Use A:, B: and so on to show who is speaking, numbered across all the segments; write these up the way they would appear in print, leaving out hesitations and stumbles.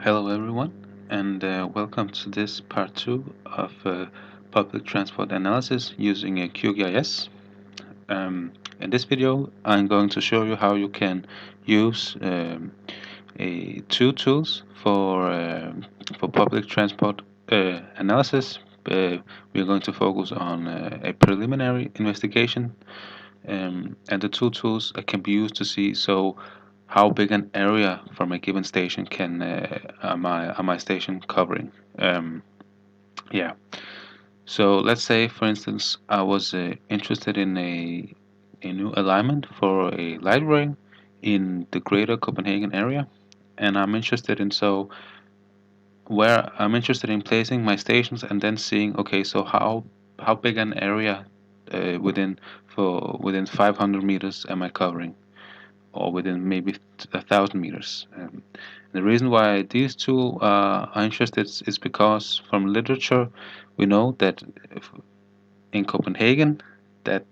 A: Hello everyone, and welcome to this part 2 of public transport analysis using a QGIS. In this video, I'm going to show you how you can use two tools for public transport analysis. We're going to focus on a preliminary investigation, and the two tools can be used to see how big an area from a given station can am my station covering. Um, yeah. So let's say, for instance, I was interested in a new alignment for a light rail in the greater Copenhagen area, and I'm interested in placing my stations and then seeing, okay, so how big an area within 500 meters am I covering, or within maybe 1,000 meters. The reason why these two are interested is because from literature we know that in Copenhagen that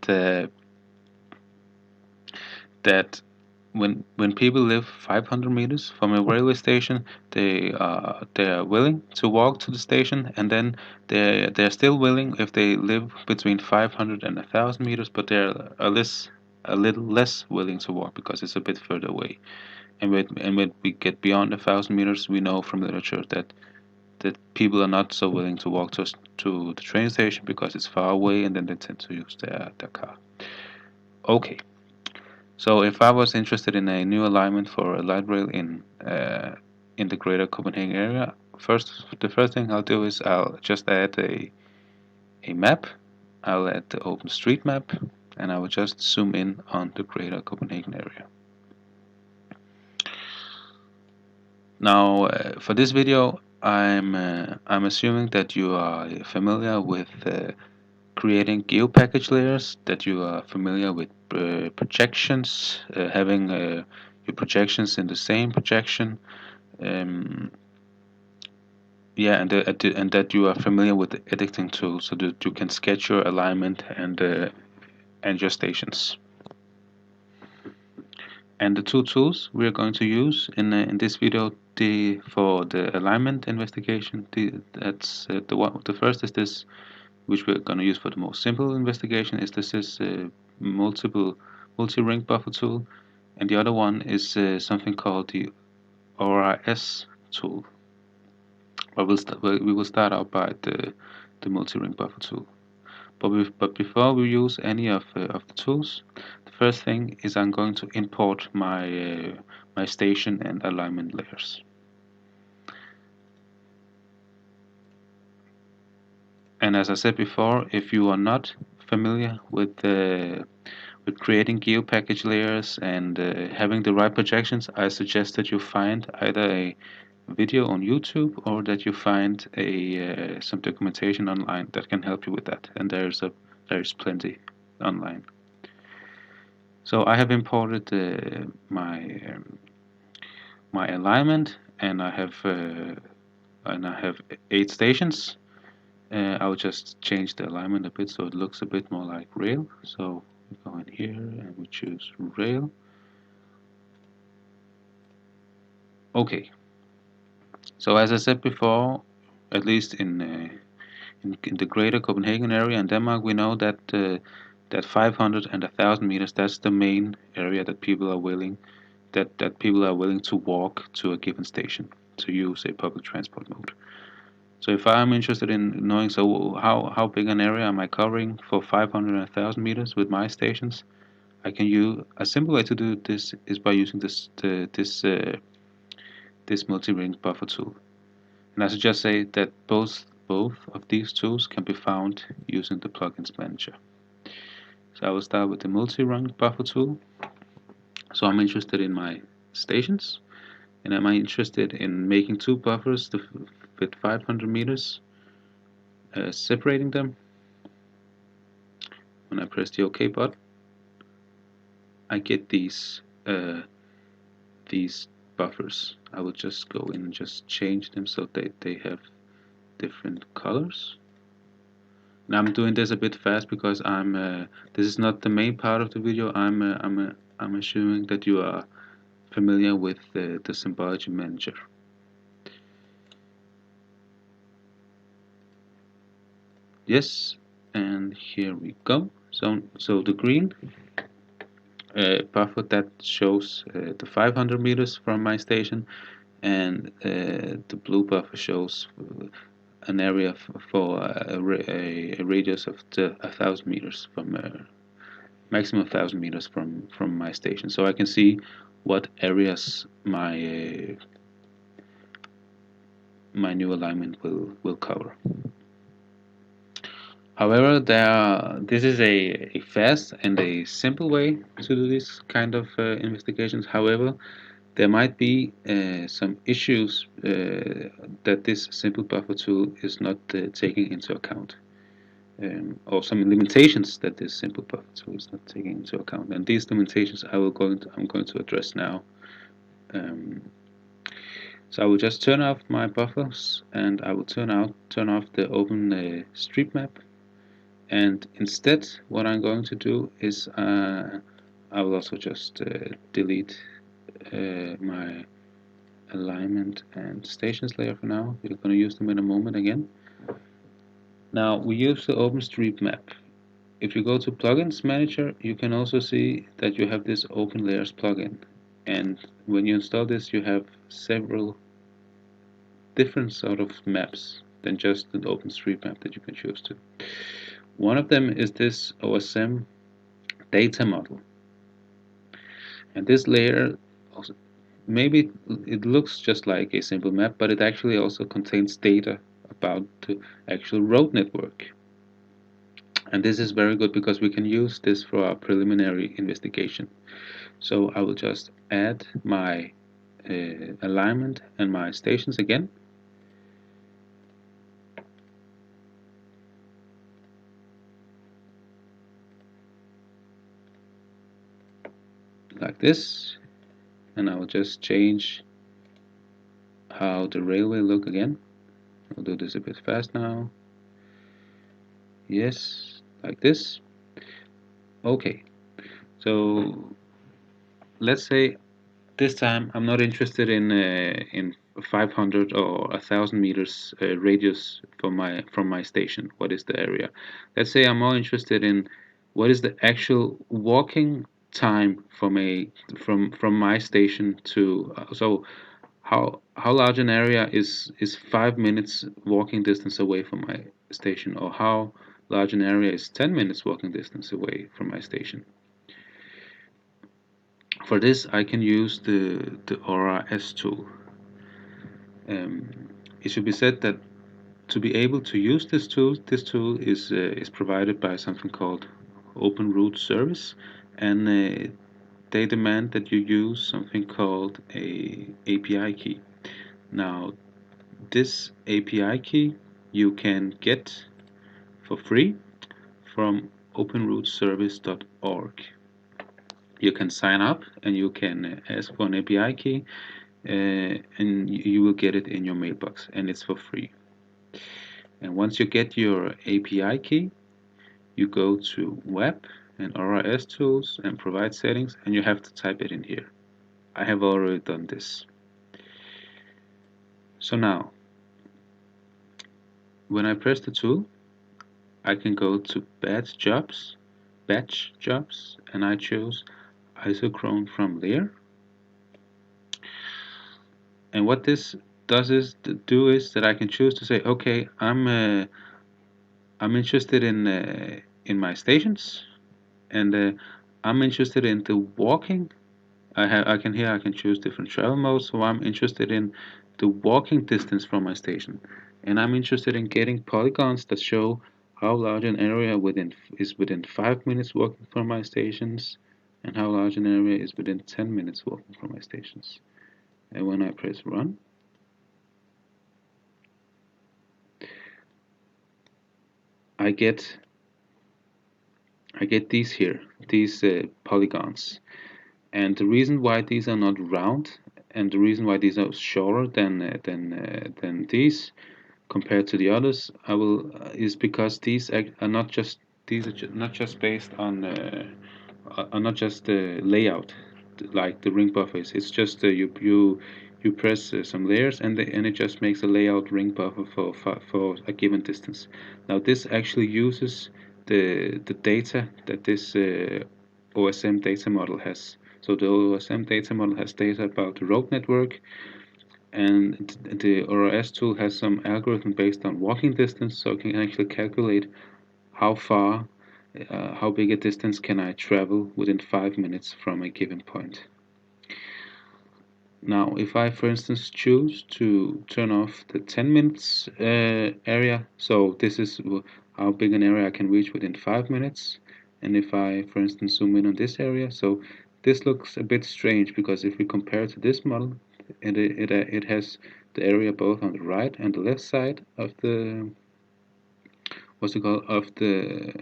A: that when people live 500 meters from a railway station, they are willing to walk to the station, and then they're still willing if they live between 500 and 1,000 meters, but they're a little less willing to walk because it's a bit further away. And when we get beyond 1,000 meters, we know from literature that people are not so willing to walk to the train station because it's far away, and then they tend to use their car. Okay, so if I was interested in a new alignment for a light rail in the greater Copenhagen area, the first thing I'll do is I'll just add a map. I'll add the OpenStreetMap, and I will just zoom in on the greater Copenhagen area. Now, for this video, I'm assuming that you are familiar with creating geopackage layers, that you are familiar with projections, having your projections in the same projection, um, yeah, and that you are familiar with the editing tool so that you can sketch your alignment and your stations. And the two tools we are going to use in this video, for the alignment investigation, the first is this, which we're going to use for the most simple investigation, is this multi-ring buffer tool, and the other one is something called the ORIS tool. But we will start out by the multi-ring buffer tool. But before we use any of the tools, the first thing is I'm going to import my station and alignment layers. And as I said before, if you are not familiar with creating geopackage layers and having the right projections, I suggest that you find either a video on YouTube or that you find some documentation online that can help you with that. And there's plenty online. So I have imported my alignment, and I have 8 stations. I will just change the alignment a bit so it looks a bit more like rail. So we go in here and we choose rail. Okay. So as I said before, at least in the greater Copenhagen area in Denmark, we know that 500 and 1,000 meters, that's the main area that people are willing to walk to a given station to use a public transport mode. So if I'm interested in knowing, so how big an area am I covering for 500 and 1,000 meters with my stations, I can use a simple way to do this is by using this multi-ring buffer tool. And I should just say that both of these tools can be found using the plugins manager. So I will start with the multi-ring buffer tool. So I'm interested in my stations, and am I interested in making 2 buffers with 500 meters, separating them. When I press the OK button, I get these buffers. I will just go in and just change them so they have different colors. Now I'm doing this a bit fast because this is not the main part of the video. I'm assuming that you are familiar with the symbology manager. Yes, and here we go. So the green buffer that shows the 500 meters from my station, and the blue buffer shows an area for a radius of 1,000 meters from maximum 1,000 meters from my station. So I can see what areas my new alignment will cover. However, this is a fast and a simple way to do this kind of investigations. However, there might be some issues that this simple buffer tool is not taking into account, or some limitations that this simple buffer tool is not taking into account. And these limitations I'm going to address now. Um, so I will just turn off my buffers, and I will turn off the open street map. And instead, what I'm going to do is I will also just delete my alignment and stations layer for now. We're going to use them in a moment again. Now we use the OpenStreetMap. If you go to Plugins Manager, you can also see that you have this Open Layers plugin. And when you install this, you have several different sort of maps than just an OpenStreetMap that you can choose to. One of them is this OSM data model. And this layer also, maybe it looks just like a simple map, but it actually also contains data about the actual road network. And this is very good because we can use this for our preliminary investigation. So I will just add my alignment and my stations again. Like this. And I will just change how the railway look again. I'll do this a bit fast now. Yes, like this. Okay, so let's say this time I'm not interested in 500 or 1,000 meters radius from my station. What is the area? Let's say I'm more interested in what is the actual walking time from my station to so how large an area is 5 minutes walking distance away from my station, or how large an area is 10 minutes walking distance away from my station. For this, I can use the Aura S tool. It should be said that to be able to use this tool is provided by something called Open Route Service, and they demand that you use something called a API key. Now, this API key you can get for free from openrouteservice.org. You can sign up and you can ask for an API key, and you will get it in your mailbox, and it's for free. And once you get your API key, you go to Web and RRS Tools and Provide Settings, and you have to type it in here. I have already done this. So now, when I press the tool, I can go to Batch Jobs, and I choose isochrone from layer. And what this does is that I can choose to say, okay, I'm interested in my stations, and I'm interested in the walking. I can choose different travel modes. So I'm interested in the walking distance from my station, and I'm interested in getting polygons that show how large an area is within 5 minutes walking from my stations, and how large an area is within 10 minutes walking from my stations. And when I press run, I get these here, these polygons. And the reason why these are not round, and the reason why these are shorter than these compared to the others, is because are not just not just based on are not just the layout like the ring buffers. It's just you press some layers, and it just makes a layout ring buffer for a given distance. Now this actually uses the data that this OSM data model has. So the OSM data model has data about the road network, and the ORS tool has some algorithm based on walking distance, so it can actually calculate how far, how big a distance can I travel within 5 minutes from a given point. Now, if I, for instance, choose to turn off the 10 minutes area, so this is how big an area I can reach within 5 minutes. And if I, for instance, zoom in on this area, so this looks a bit strange because if we compare to this model, it has the area both on the right and the left side of the, what's it called, of the,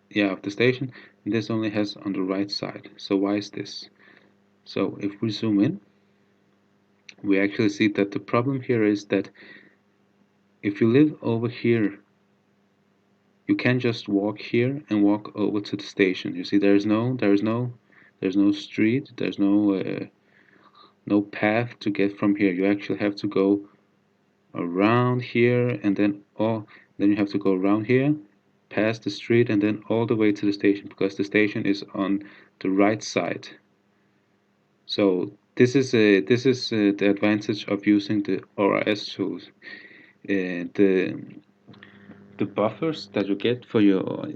A: yeah, of the station, and this only has on the right side. So why is this? So if we zoom in, we actually see that the problem here is that if you live over here, you can't just walk here and walk over to the station. You see, there's no street, there's no path to get from here. You actually have to go around here, and then you have to go around here, past the street, and then all the way to the station, because the station is on the right side. So this is the advantage of using the ORS tools. The buffers that you get for your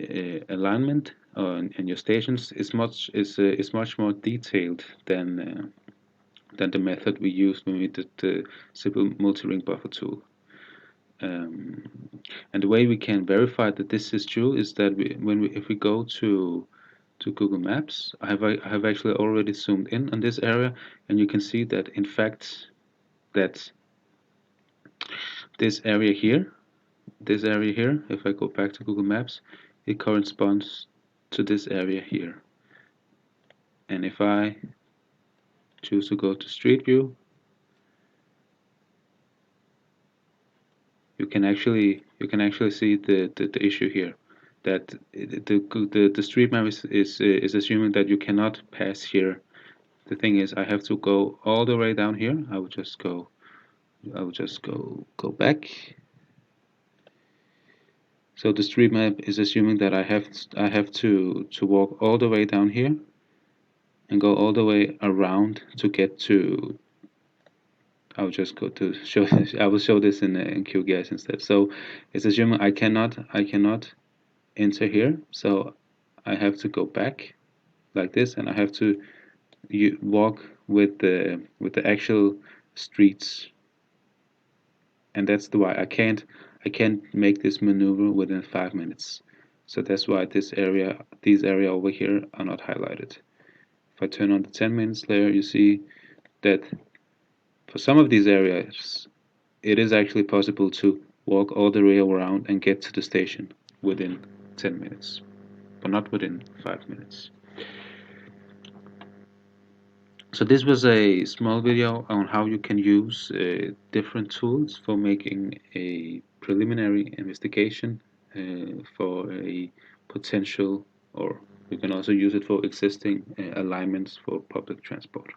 A: alignment and your stations is much more detailed than the method we used when we did the simple multi-ring buffer tool. Um, and the way we can verify that this is true is that if we go to Google Maps, I have actually already zoomed in on this area, and you can see that in fact that this area here this area here, if I go back to Google Maps, it corresponds to this area here. And if I choose to go to Street View, you can actually see the issue here, that the street map is assuming that you cannot pass here. The thing is, I have to go all the way down here. I will just go back. So the street map is assuming that I have to walk all the way down here and go all the way around to get to. I'll just go to show this. I will show this in QGIS instead. So it's assuming I cannot enter here. So I have to go back like this, and I have to walk with the actual streets, and that's the why I can't make this maneuver within 5 minutes. So that's why these area over here are not highlighted. If I turn on the 10 minutes layer, you see that for some of these areas, it is actually possible to walk all the way around and get to the station within 10 minutes, but not within 5 minutes. So this was a small video on how you can use different tools for making a preliminary investigation for a potential, or you can also use it for existing alignments for public transport.